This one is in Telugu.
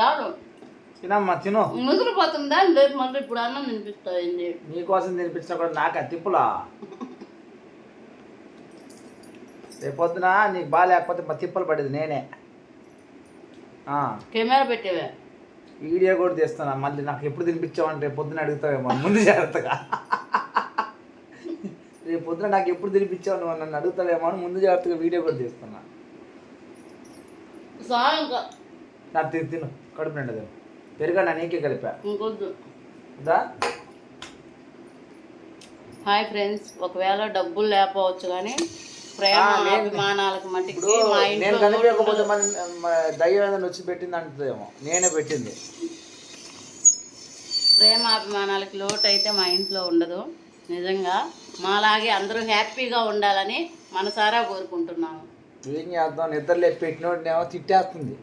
కాదు తినమ్మా తిను. ముసిరిపోతుందా రేపు మళ్ళీ ఇప్పుడు అన్నం తినిపిస్తాయింది. నీకోసం తినిపించినా కూడా నాకు తిప్పులా. రేపు పొద్దున నీకు బాగా లేకపోతే మా తిప్పలు పడేది నేనే. కెమెరా పెట్టేవే వీడియో కూడా తీస్తున్నా. మళ్ళీ నాకు ఎప్పుడు తినిపించావంటే రేపు పొద్దున అడుగుతావేమో ముందు జాగ్రత్తగా. రేపు పొద్దున నాకు ఎప్పుడు తినిపించావు నువ్వు నన్ను అడుగుతావేమో అని ముందు జాగ్రత్తగా వీడియో కూడా తీస్తున్నా. నాకు తిను కడుపు నిండా తిను. పెరుగా నా నీకే కలిపా ఇంకొద్దు. దా. హాయ్ ఫ్రెండ్స్, ఒకవేళ డబ్బులు లేకపోవచ్చు కానీ ప్రేమ అభిమానాలకు మట్టికి మా నేను కనిపించకపోతే మరి దయ్యం ఏదైనా వచ్చి పెట్టింది అంటుందేమో. నేనే పెట్టింది. ప్రేమ అభిమానాలకి లోటు అయితే మా ఇంట్లో ఉండదు. నిజంగా మాలాగే అందరూ హ్యాపీగా ఉండాలని మనసారా కోరుకుంటున్నాము. ఏం చేద్దాం, నిద్ర లేపి పెట్టినోడినేమో తిట్టేస్తుంది.